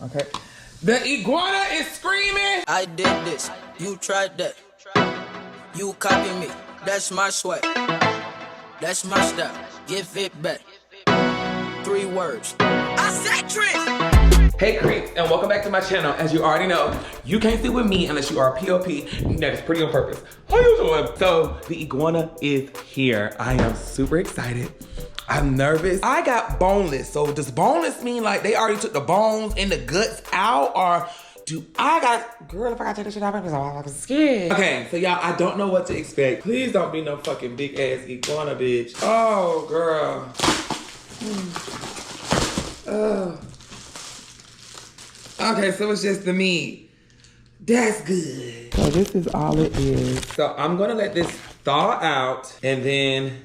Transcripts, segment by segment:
Okay. The iguana is screaming. I did this, you tried that. You copy me, that's my sweat. That's my style, give it back. 3 words. I said Trish. Hey creeps, and welcome back to my channel. As you already know, you can't sit with me unless you are a POP. That is pretty on purpose. How you doing? So the iguana is here. I am super excited. I'm nervous. I got boneless. So does boneless mean like they already took the bones and the guts out, or do I got, girl, if I gotta take this shit out, I'm scared. Okay, so y'all, I don't know what to expect. Please don't be no fucking big ass iguana bitch. Oh, girl. Okay, so it's just the meat. That's good. So this is all it is. So I'm gonna let this thaw out and then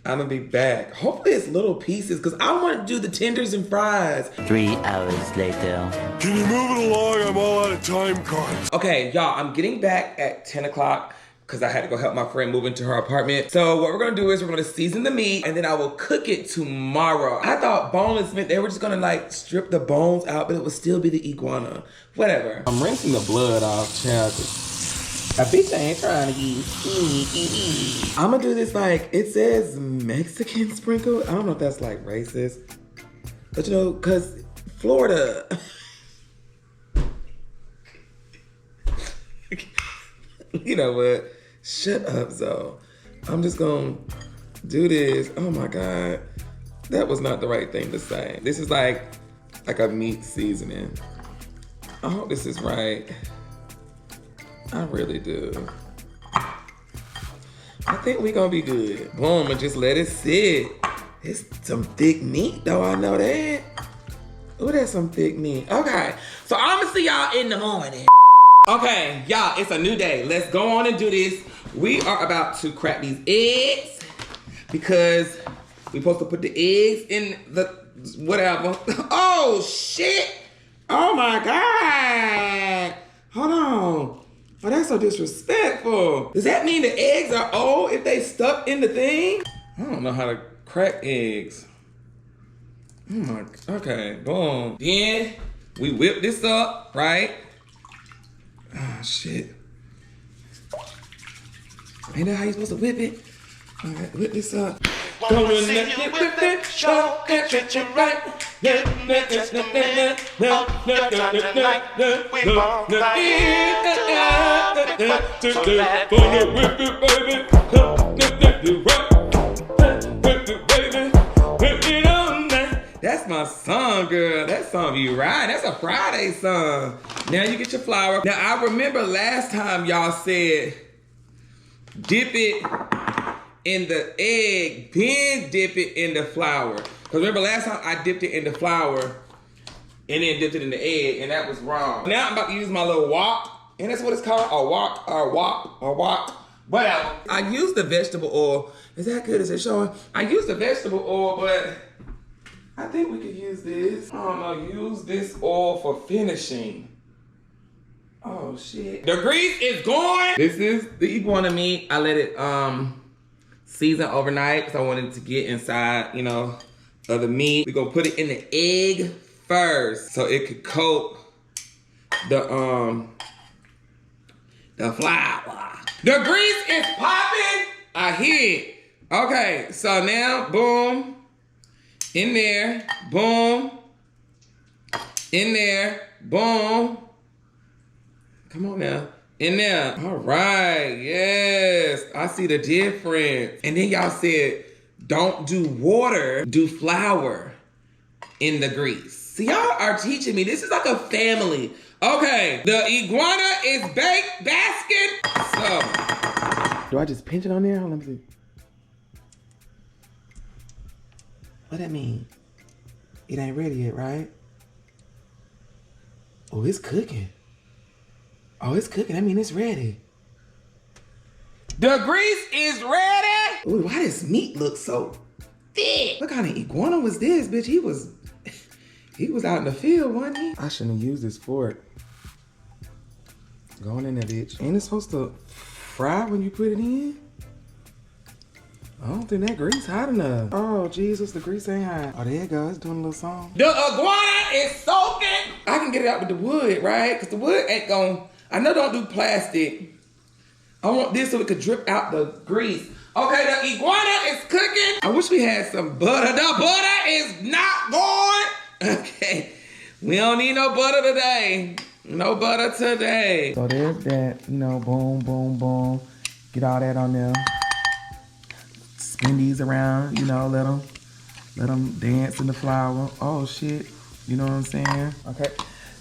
I'm gonna be back. Hopefully it's little pieces because I want to do the tenders and fries. 3 hours later. Can you move it along? I'm all out of time cards. Okay, y'all, I'm getting back at 10 o'clock because I had to go help my friend move into her apartment. So what we're gonna do is we're gonna season the meat and then I will cook it tomorrow. I thought boneless meant they were just gonna like strip the bones out, but it would still be the iguana. Whatever. I'm rinsing the blood off, child. A bitch ain't trying to be sneaky. I'm gonna do this like, it says Mexican sprinkle. I don't know if that's like racist. But you know, cause Florida. You know what? Shut up, Zoe. I'm just gonna do this. Oh my God. That was not the right thing to say. This is like a meat seasoning. I hope this is right. I really do. I think we gonna be good. Boom, and just let it sit. It's some thick meat though, I know that. Oh, that's some thick meat. Okay, so I'm gonna see y'all in the morning. Okay, y'all, it's a new day. Let's go on and do this. We are about to crack these eggs because we're supposed to put the eggs in the whatever. Oh, shit. Oh my God. Hold on. Oh, that's so disrespectful. Does that mean the eggs are old if they stuck in the thing? I don't know how to crack eggs. Oh my, okay, boom. Then we whip this up, right? Oh, shit. Ain't that how you supposed to whip it? All right, whip this up. Wanna see you whip it, show and treat you right. Just a minute, all your time tonight. We won't fight. So let Gonna whip it, baby. Whip it right. Whip it, baby. Whip it all night. That's my song, girl. That song you right. That's a Friday song. Now you get your flour. Now I remember last time y'all said dip it in the egg, then dip it in the flour. Because remember last time I dipped it in the flour and then dipped it in the egg, and that was wrong. Now I'm about to use my little wok, and that's what it's called, a wok, or wok, whatever. I used the vegetable oil. Is that good? Is it showing? I used the vegetable oil, but I think we could use this. I don't know, use this oil for finishing. Oh shit. The grease is going. This is the iguana meat. I let it season overnight because I wanted to get inside, you know, of the meat. We're gonna put it in the egg first so it could coat the flour. The grease is popping. I hear it. Okay, so now, boom, in there, boom, in there, boom. Come on now. In there. All right. Yes. I see the difference. And then y'all said, don't do water, do flour in the grease. See, y'all are teaching me. This is like a family. Okay. The iguana is baked, basking. So. Do I just pinch it on there? Let me see. What that mean? It ain't ready yet, right? Oh, it's cooking. Oh, it's cooking. I mean, it's ready. The grease is ready. Ooh, why does meat look so thick? What kind of iguana was this, bitch? He was out in the field, wasn't he? I shouldn't have used this fork. Going in there, bitch. Ain't it supposed to fry when you put it in? I don't think that grease hot enough. Oh, Jesus, the grease ain't hot. Oh, there it goes. It's doing a little song. The iguana is soaking. I can get it out with the wood, right? Because the wood ain't going. I know don't do plastic. I want this so it could drip out the grease. Okay, the iguana is cooking. I wish we had some butter. The butter is not going. Okay. We don't need no butter today. No butter today. So there's that, you know, boom, boom, boom. Get all that on there. Spin these around, you know, let them dance in the flour. Oh, shit. You know what I'm saying? Okay.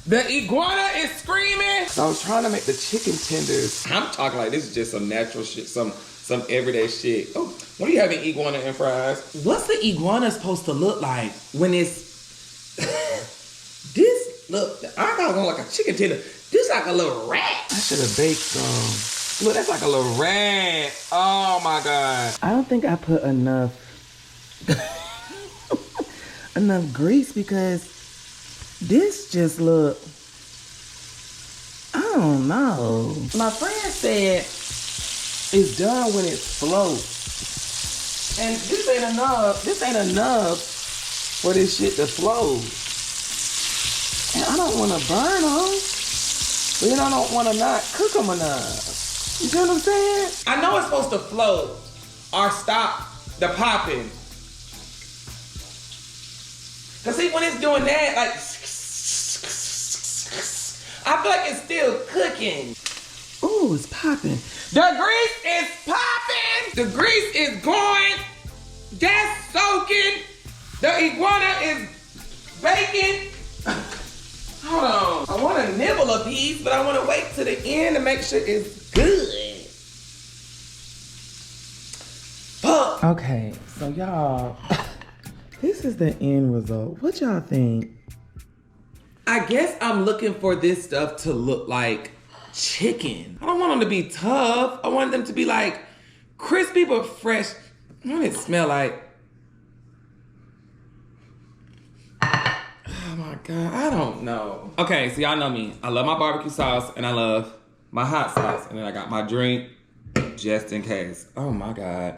The iguana is screaming. So I was trying to make the chicken tenders. I'm talking like this is just some natural shit, some everyday shit. Oh, what are you having, iguana and fries? What's the iguana supposed to look like when it's... This, look, I got one like a chicken tender. This like a little rat. I should have baked some. Look, that's like a little rat. Oh my God. I don't think I put enough grease because this just look, I don't know. My friend said it's done when it floats. And this ain't enough for this shit to float. And I don't want to burn them, but then I don't want to not cook them enough. You see what I'm saying? I know it's supposed to float or stop the popping. Cause see, when it's doing that, like, I feel like it's still cooking. Ooh, it's popping. The grease is popping. The grease is going. That's soaking. The iguana is baking. Hold on. I want to nibble a piece, but I want to wait to the end to make sure it's good. Fuck. Okay, so y'all, this is the end result. What y'all think? I guess I'm looking for this stuff to look like chicken. I don't want them to be tough. I want them to be like crispy but fresh. What does it smell like? Oh my God, I don't know. Okay, so y'all know me. I love my barbecue sauce and I love my hot sauce. And then I got my drink just in case. Oh my God,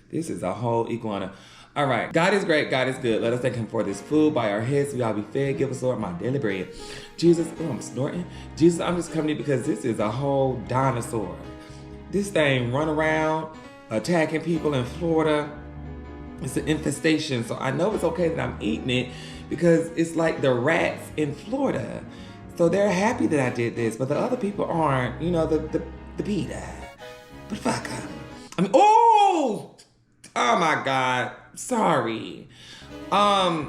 this is a whole iguana. All right, God is great, God is good. Let us thank him for this food. By our heads we all be fed. Give us, Lord, my daily bread. Jesus, oh, I'm snorting. Jesus, I'm just coming to you because this is a whole dinosaur. This thing run around attacking people in Florida. It's an infestation, so I know it's okay that I'm eating it because it's like the rats in Florida. So they're happy that I did this, but the other people aren't. You know, the PETA. But fuck them. I mean, oh my God. Sorry. I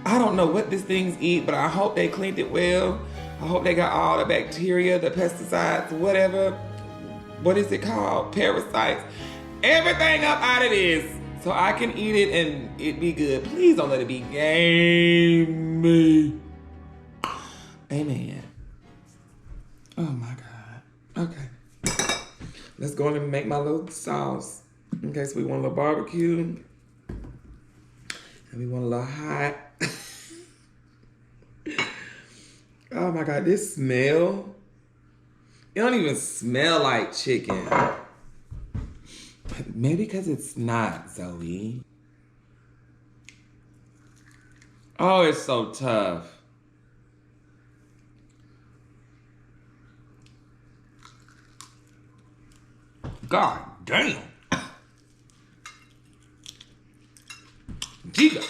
don't know what these things eat, but I hope they cleaned it well. I hope they got all the bacteria, the pesticides, whatever. What is it called? Parasites. Everything up out of this so I can eat it and it be good. Please don't let it be gamey. Amen. Oh my God. Okay. Let's go in and make my little sauce. Okay, so we want a little barbecue. And we want a little hot. Oh my God, this smell. It don't even smell like chicken. Maybe because it's not, Zoe. Oh, it's so tough. God damn. Jesus.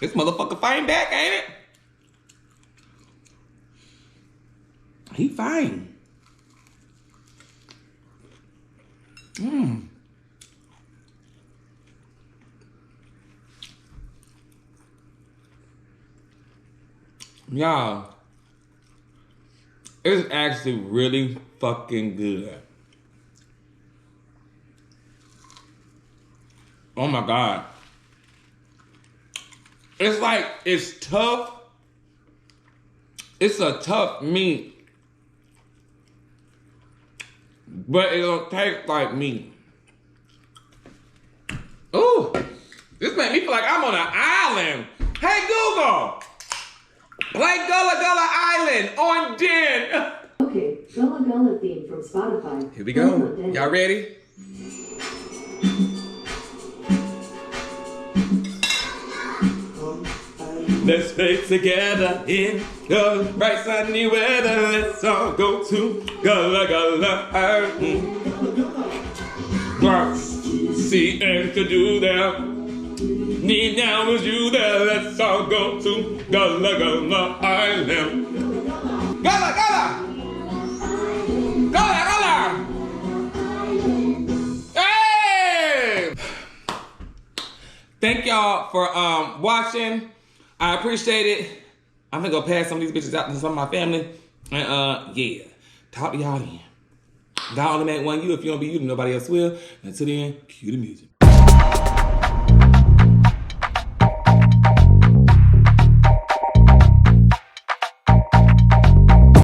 This motherfucker fighting back, ain't it? He fine. Y'all, it's actually really fucking good. Oh my God. It's like, it's tough. It's a tough meat. But it don't taste like meat. Ooh, this made me feel like I'm on an island. Hey Google, play Gullah Gullah Island on Den. Okay, Gullah Gullah theme from Spotify. Here we go. Y'all ready? Let's play together in the bright sunny weather. Let's all go to Gullah Gullah. See and to do there. Need now is you there. Let's all go to Gullah Gullah Island. Gullah Gullah! Gullah Gullah! Hey! Thank y'all for watching. I appreciate it. I'm gonna go pass some of these bitches out to some of my family. And yeah. Talk to y'all then. God only made one you. If you don't be you, then nobody else will. Until then, cue the music.